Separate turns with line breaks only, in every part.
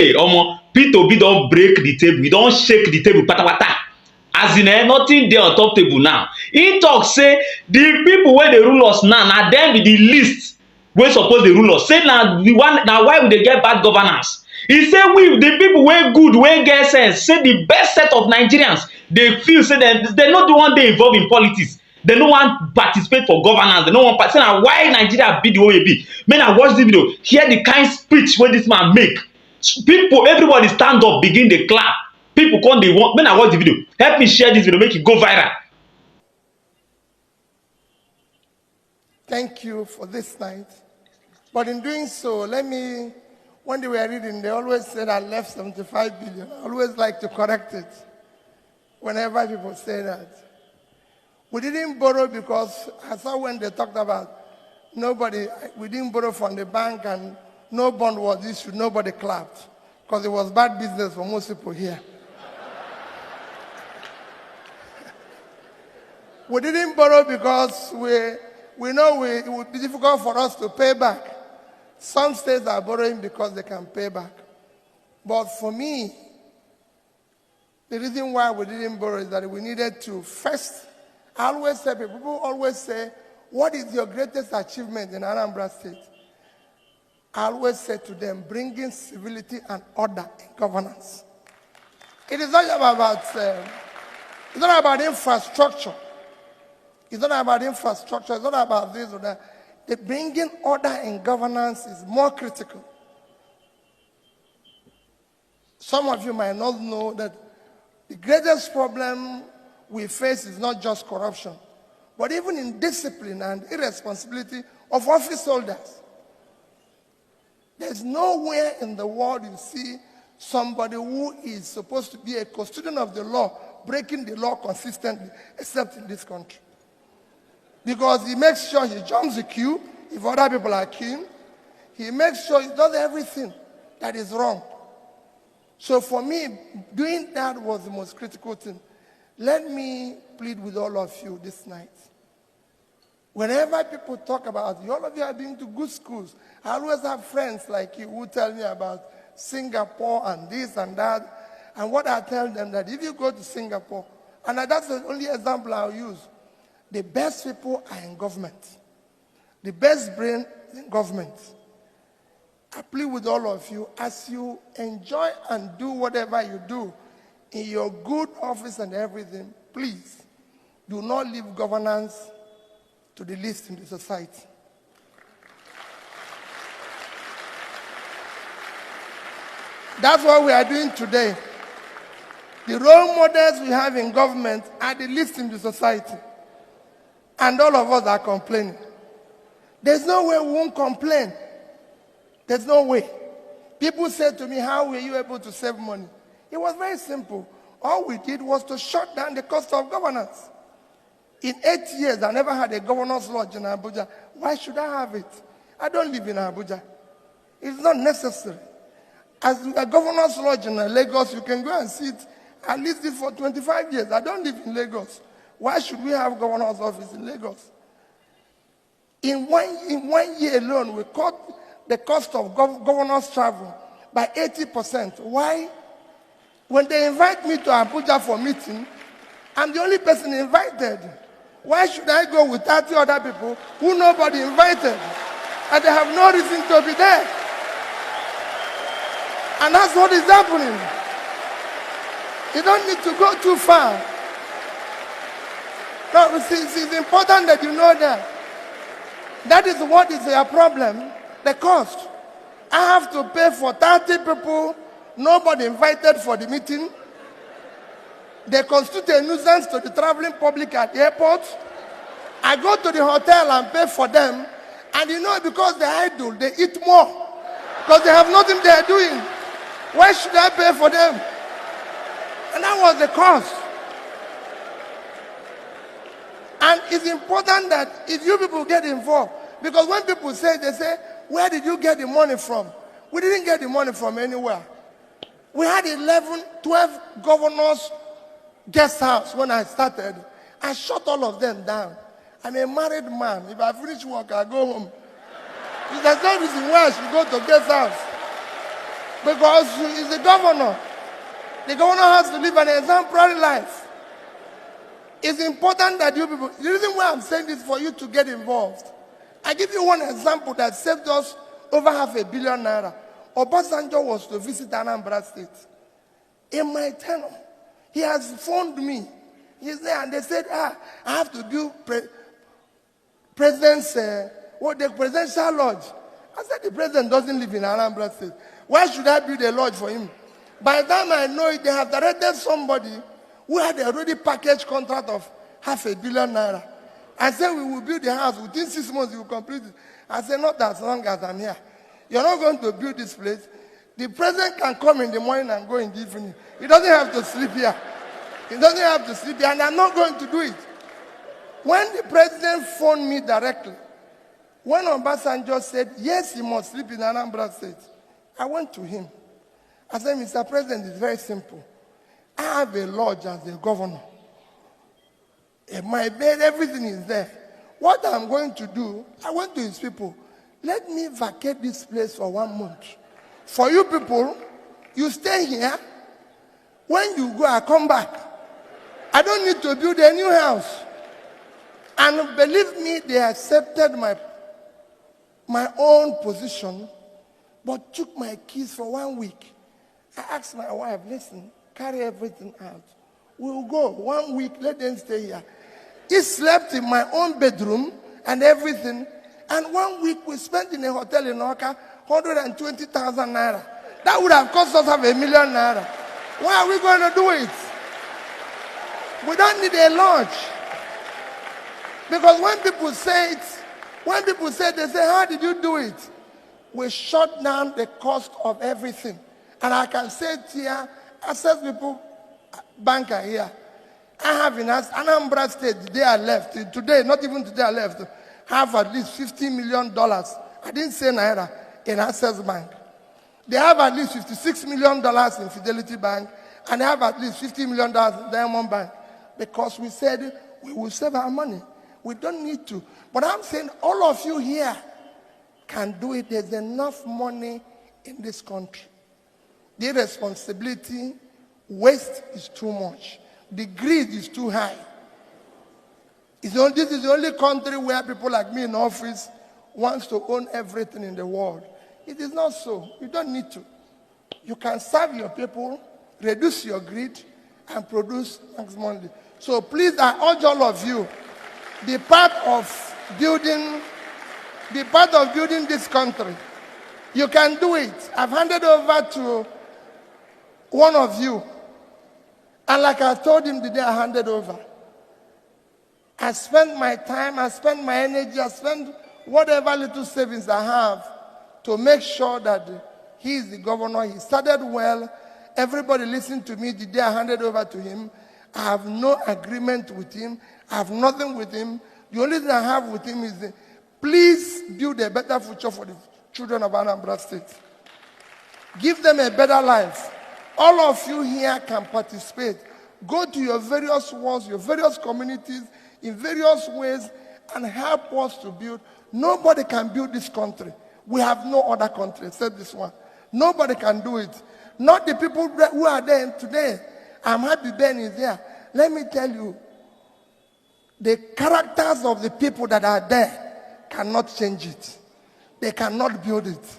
hey, P2B don break the table, e don shake the table patapata. As in nothing dey on top table now. He talk say the people wey dey rule us now, na dem be the least wey suppose dey rule us. Say na why we dey get bad governance. He say we the people wey good, wey get sense, say the best set of Nigerians dey feel say dem no wan dey involved in politics. Dem no wan participate for governance. Dem no wan participate. Say na why Nigeria be the way e be. Make I watch this video, hear the kind speech wey this man make. People, everybody stand up, begin dey clap. People come dey want. Make I watch the video. Help me share this video, make it go viral.
Thank you for this night. But in doing so, let me, when they were reading, they always said I left 75 billion. I always like to correct it whenever people say that. We didn't borrow because I saw when they talked about we didn't borrow from the bank and no bond was issued, nobody clapped because it was bad business for most people here. We didn't borrow because we know it would be difficult for us to pay back. Some states are borrowing because they can pay back. But for me, the reason why we didn't borrow is that we needed to first, I always say, people always say, what is your greatest achievement in Anambra State? I always say to them, bringing civility and order in governance. It is not about infrastructure. It's not about infrastructure. It's not about this or that. The bringing order in governance is more critical. Some of you might not know that the greatest problem we face is not just corruption, but even indiscipline and irresponsibility of office holders. There's nowhere in the world you see somebody who is supposed to be a custodian of the law breaking the law consistently, except in this country. Because he makes sure he jumps the queue if other people are queuing. He makes sure he does everything that is wrong. So for me, doing that was the most critical thing. Let me plead with all of you this night. Whenever people talk about you, all of you are being to good schools. I always have friends like you who tell me about Singapore and this and that. And what I tell them that if you go to Singapore, and that's the only example I'll use, the best people are in government. The best brain is in government. I plead with all of you, as you enjoy and do whatever you do in your good office and everything, please do not leave governance to the least in the society. That's what we are doing today. The role models we have in government are the least in the society. And all of us are complaining. There's no way we won't complain. There's no way. People say to me, how were you able to save money? It was very simple. All we did was to shut down the cost of governance. In 8 years, I never had a governor's lodge in Abuja. Why should I have it? I don't live in Abuja. It's not necessary. As a governor's lodge in Lagos, you can go and see it. I lived it for 25 years. I don't live in Lagos. Why should we have governor's office in Lagos? In one year alone, we cut the cost of governor's travel by 80%. Why? When they invite me to Abuja for meeting, I'm the only person invited. Why should I go with 30 other people who nobody invited? And they have no reason to be there. And that's what is happening. You don't need to go too far. No, it's important that you know that. That is what is their problem, the cost. I have to pay for 30 people, nobody invited for the meeting. They constitute a nuisance to the traveling public at the airport. I go to the hotel and pay for them. And you know, because they're idle, they eat more. Because they have nothing they're doing. Why should I pay for them? And that was the cost. And it's important that if you people get involved, because when people say, they say, where did you get the money from? We didn't get the money from anywhere. We had 12 governors' guest house when I started. I shut all of them down. I'm a married man. If I finish work, I go home. There's no reason why I should go to guest house. Because he's the governor. The governor has to live an exemplary life. It's important that you people, the reason why I'm saying this is for you to get involved. I give you one example that saved us over $500 million. Obasanjo was to visit Anambra State. In my tenure, he has phoned me. He's there, and they said, I have to do the presidential lodge. I said, the president doesn't live in Anambra State. Why should I build a lodge for him? By the time I know it, they have directed somebody who had already packaged contract of $500 million. I said, we will build the house. Within 6 months, you will complete it. I said, not as long as I'm here. You're not going to build this place. The president can come in the morning and go in the evening. He doesn't have to sleep here. He doesn't have to sleep here, and I'm not going to do it. When the president phoned me directly, when Obasanjo said, yes, he must sleep in Anambra State, I went to him. I said, Mr. President, it's very simple. I have a lodge as a governor. My bed, everything is there. What I'm going to do, I went to his people, let me vacate this place for 1 month. For you people, you stay here. When you go, I come back. I don't need to build a new house. And believe me, they accepted my own position, but took my keys for 1 week. I asked my wife, listen, carry everything out. We'll go 1 week, let them stay here. He slept in my own bedroom and everything. And 1 week we spent in a hotel in Oka, 120,000 naira. That would have cost us $500 million naira. Why are we going to do it? We don't need a lodge. Because when people say it, they say, how did you do it? We shut down the cost of everything. And I can say it here, Access People banker here. I have in Anambra State, the day I left, today, not even today I left, have at least $50 million. I didn't say naira, in Access Bank. They have at least $56 million in Fidelity Bank, and they have at least $50 million in Diamond Bank. Because we said we will save our money. We don't need to. But I'm saying all of you here can do it. There's enough money in this country. The irresponsibility, waste is too much. The greed is too high. This is the only country where people like me in office wants to own everything in the world. It is not so. You don't need to. You can serve your people, reduce your greed, and produce maximally. So please, I urge all of you, be part of building this country. You can do it. I've handed over to one of you. And like I told him the day I handed over, I spent my time, I spent my energy, I spent whatever little savings I have to make sure that he is the governor. He started well. Everybody listened to me the day I handed over to him. I have no agreement with him. I have nothing with him. The only thing I have with him is, please build a better future for the children of Anambra State. Give them a better life. All of you here can participate. Go to your various wards, your various communities, in various ways, and help us to build. Nobody can build this country. We have no other country except this one. Nobody can do it. Not the people who are there today. I'm happy Ben is there. Let me tell you, the characters of the people that are there cannot change it. They cannot build it.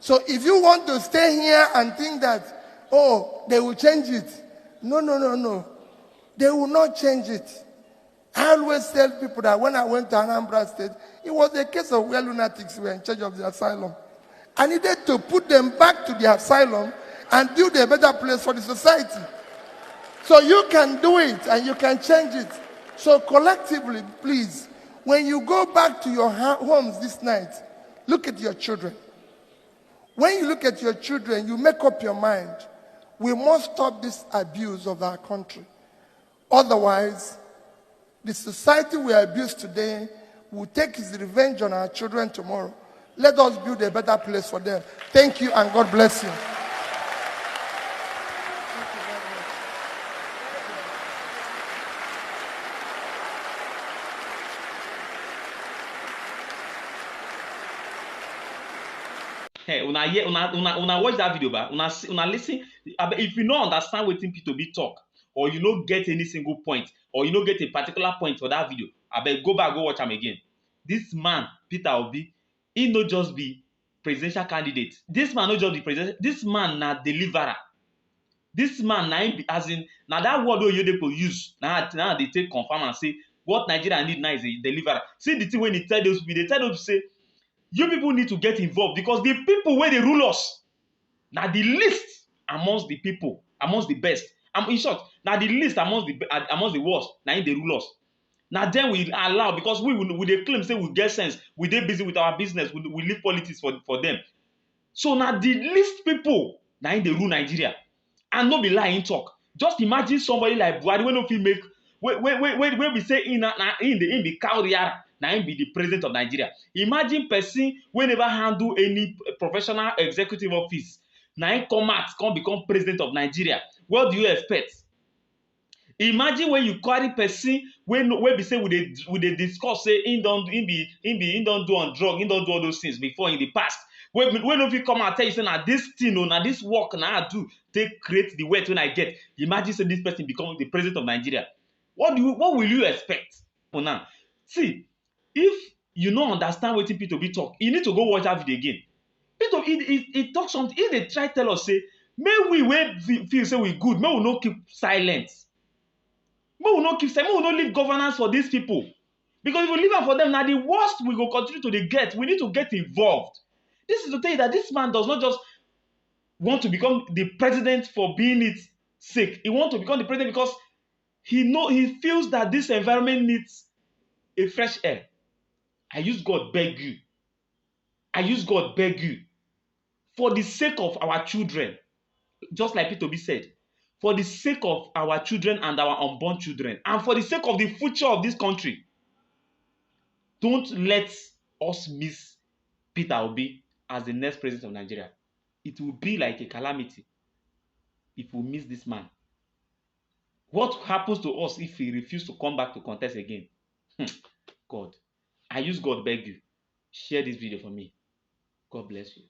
So if you want to stay here and think that, oh, they will change it. No, no, no, no. They will not change it. I always tell people that when I went to Anambra State, it was a case of where lunatics were in charge of the asylum. I needed to put them back to the asylum and build a better place for the society. So you can do it and you can change it. So collectively, please, when you go back to your homes this night, look at your children. When you look at your children, you make up your mind. We must stop this abuse of our country. Otherwise, the society we abuse today will take its revenge on our children tomorrow. Let us build a better place for them. Thank you and God bless you.
Hey, una watch that video ba, una listen. If you no understand wetin P2B talk, or you no get any single point, or you no get a particular point for that video, abeg go back go watch am again. This man Peter Obi, he no just be presidential candidate. This man no just be president. This man na deliverer. This man na him be, as in na that word wey Oyedepo use na dey take confirm am say what Nigeria need now is a deliverer. See the thing wey dey tell those people, dey tell those people say you people need to get involved because the people wey dey rule us na the least amongst the people, amongst the best. In short, na the least amongst the worst na im dey rule us. Na dem we allow because we dey claim say we get sense, we dey busy with our business, we leave politics for them. So na the least people na im dey rule Nigeria. And no be lie im talk. Just imagine somebody like Buhari wey no fit make wey be say im be cowriara na im be the president of Nigeria. Imagine person wey never handle any professional executive office na im come out come become president of Nigeria. What do you expect? Imagine when you carry person wey be say we dey discuss say im don do on drug, im don do all those things before in the past. Wey no fit come out tell you say na this thing o, na this work na I do take create the wealth wey I get. Imagine say this person become the president of Nigeria. What will you expect for now? See, if you no understand wetin P2B talk, you need to go watch that video again. He talk something, he dey try tell us say make we wey feel say we good, make we no keep silent. Make we no keep silent, make we no leave governance for these people. Because if we leave am for them, na the worst we go continue to dey get. We need to get involved. This is to tell you that this man does not just want to become the president for being its sake. He wants to become the president because he feels that this environment needs a fresh air. I use God beg you. I use God beg you. For the sake of our children, just like P2B said, for the sake of our children and our unborn children, and for the sake of the future of this country, don't let us miss Peter Obi as the next president of Nigeria. It will be like a calamity if we miss this man. What happens to us if he refuses to come back to contest again? God, I use God beg you. Share this video for me. God bless you.